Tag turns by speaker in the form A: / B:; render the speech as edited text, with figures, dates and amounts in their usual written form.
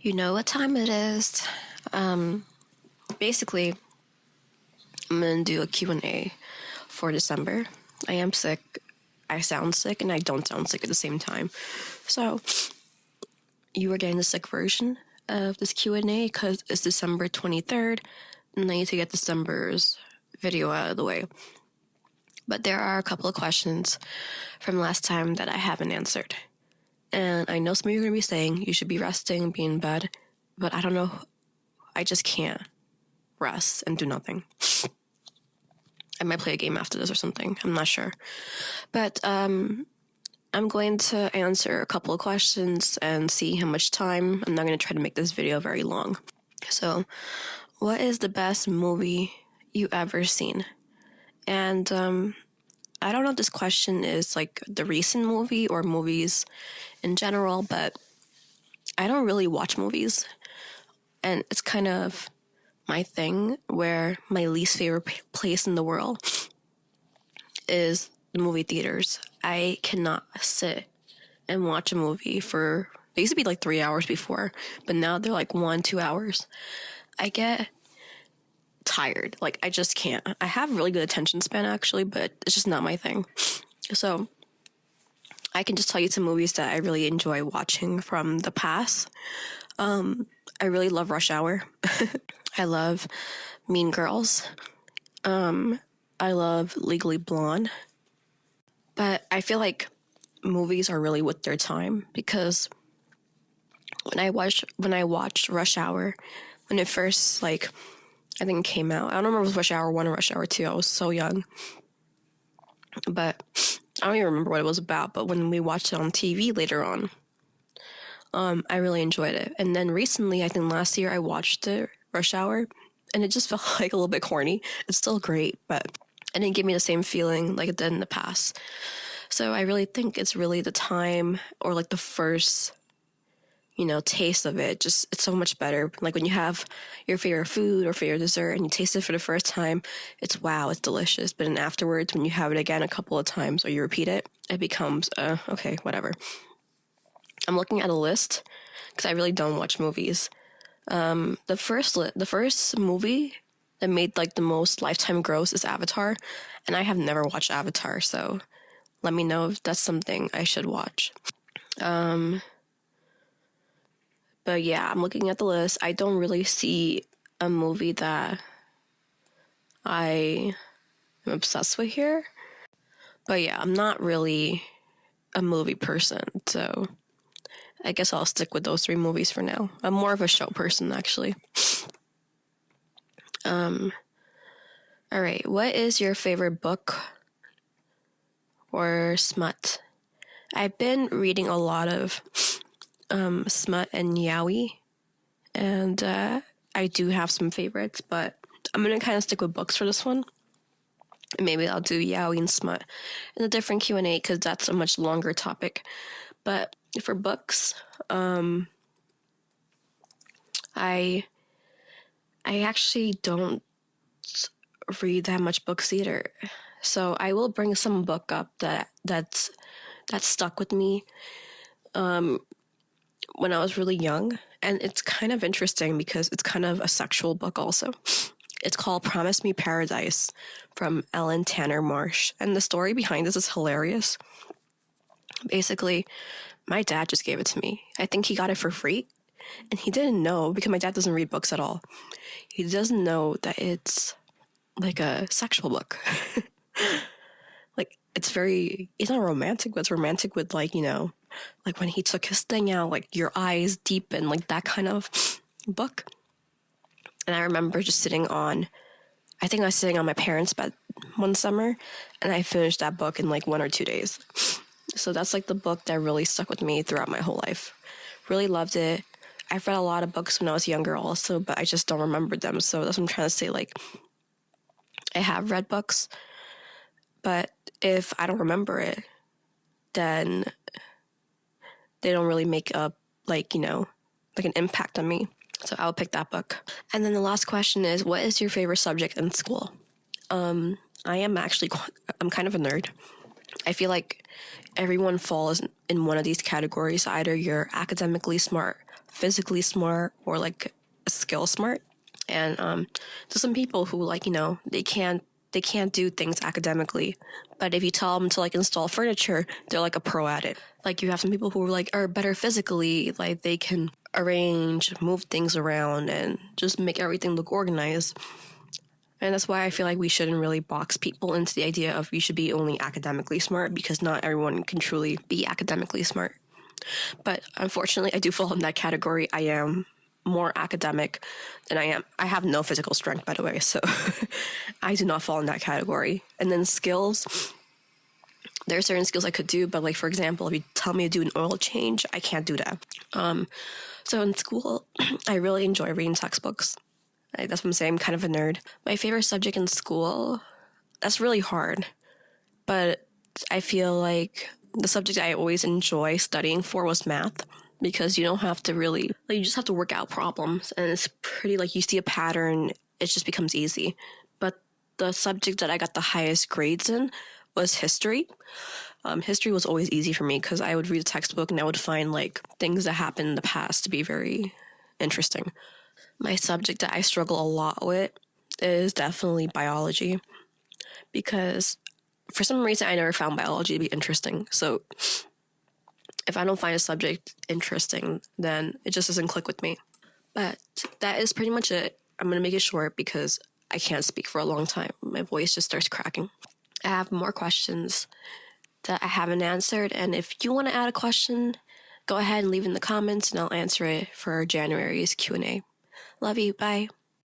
A: You know what time it is. Basically, I'm going to do a Q&A for December. I am sick. I sound sick and I don't sound sick at the same time. So, you are getting the sick version of this Q&A because it's December 23rd and I need to get December's video out of the way. But there are a couple of questions from last time that I haven't answered. And I know some of you are going to be saying you should be resting, be in bed, but I don't know. I just can't rest and do nothing. I might play a game after this or something. I'm not sure. But I'm going to answer a couple of questions and see how much time. I'm not going to try to make this video very long. So, what is the best movie you ever seen? And I don't know if this question is like the recent movie or movies in general, but I don't really watch movies. And it's kind of my thing where my least favorite place in the world is the movie theaters. I cannot sit and watch a movie for, they used to be like 3 hours before, but now they're like 1-2 hours. I get tired. Like, I just can't. I have really good attention span actually, but it's just not my thing. So I can just tell you some movies that I really enjoy watching from the past. I really love Rush Hour. I love Mean Girls. I love Legally Blonde. But I feel like movies are really with their time because when I watched Rush Hour, when it first I think it came out. I don't remember if it was Rush Hour 1 or Rush Hour 2. I was so young. But I don't even remember what it was about. But when we watched it on TV later on, I really enjoyed it. And then recently, I think last year, I watched it, Rush Hour, and it just felt like a little bit corny. It's still great, but it didn't give me the same feeling like it did in the past. So I really think it's really the time or like the first, taste of it. Just, it's so much better. Like when you have your favorite food or favorite dessert and you taste it for the first time, it's wow, it's delicious. But then afterwards, when you have it again a couple of times or you repeat it, it becomes, okay, whatever. I'm looking at a list because I really don't watch movies. The first movie that made the most lifetime gross is Avatar, and I have never watched Avatar, so let me know if that's something I should watch. But yeah, I'm looking at the list. I don't really see a movie that I am obsessed with here. But yeah, I'm not really a movie person, so I guess I'll stick with those 3 movies for now. I'm more of a show person, actually. All right. What is your favorite book or smut? I've been reading a lot of smut and yaoi, and I do have some favorites, but I'm going to kind of stick with books for this one. And maybe I'll do yaoi and smut in a different Q&A because that's a much longer topic. But for books, I actually don't read that much books either. So I will bring some book up that's stuck with me when I was really young. And it's kind of interesting because it's kind of a sexual book also. It's called Promise Me Paradise from Ellen Tanner Marsh. And the story behind this is hilarious. Basically, my dad just gave it to me. I think he got it for free. And he didn't know, because my dad doesn't read books at all. He doesn't know that it's like a sexual book. It's not romantic, but it's romantic with like when he took his thing out, like your eyes deepen, like that kind of book. And I remember just I think I was sitting on my parents' bed one summer, and I finished that book in like 1 or 2 days. So that's like the book that really stuck with me throughout my whole life. Really loved it. I've read a lot of books when I was younger also, but I just don't remember them. So that's what I'm trying to say. Like, I have read books, but if I don't remember it, then they don't really make an impact on me. So I'll pick that book. And then the last question is, what is your favorite subject in school? I'm kind of a nerd. I feel like everyone falls in one of these categories. Either you're academically smart physically smart or like skill smart. And there's some people who like, you know, they can't do things academically, but if you tell them to like install furniture, they're like a pro at it. Like you have some people who are better physically, like they can arrange, move things around, and just make everything look organized. And that's why I feel like we shouldn't really box people into the idea of you should be only academically smart, because not everyone can truly be academically smart. But unfortunately, I do fall in that category. I am more academic than I am. I have no physical strength, by the way, so I do not fall in that category. And then skills, there are certain skills I could do, but like, for example, if you tell me to do an oil change, I can't do that. So in school, I really enjoy reading textbooks. That's what I'm saying. I'm kind of a nerd. My favorite subject in school, that's really hard. But I feel like the subject I always enjoy studying for was math, because you don't have to really, like, you just have to work out problems. And it's pretty, like, you see a pattern, it just becomes easy. But the subject that I got the highest grades in was history. History was always easy for me because I would read a textbook and I would find, like, things that happened in the past to be very interesting. My subject that I struggle a lot with is definitely biology, because for some reason I never found biology to be interesting. So if I don't find a subject interesting, then it just doesn't click with me. But that is pretty much it. I'm going to make it short because I can't speak for a long time. My voice just starts cracking. I have more questions that I haven't answered, and if you want to add a question, go ahead and leave in the comments and I'll answer it for January's Q&A. Love you. Bye.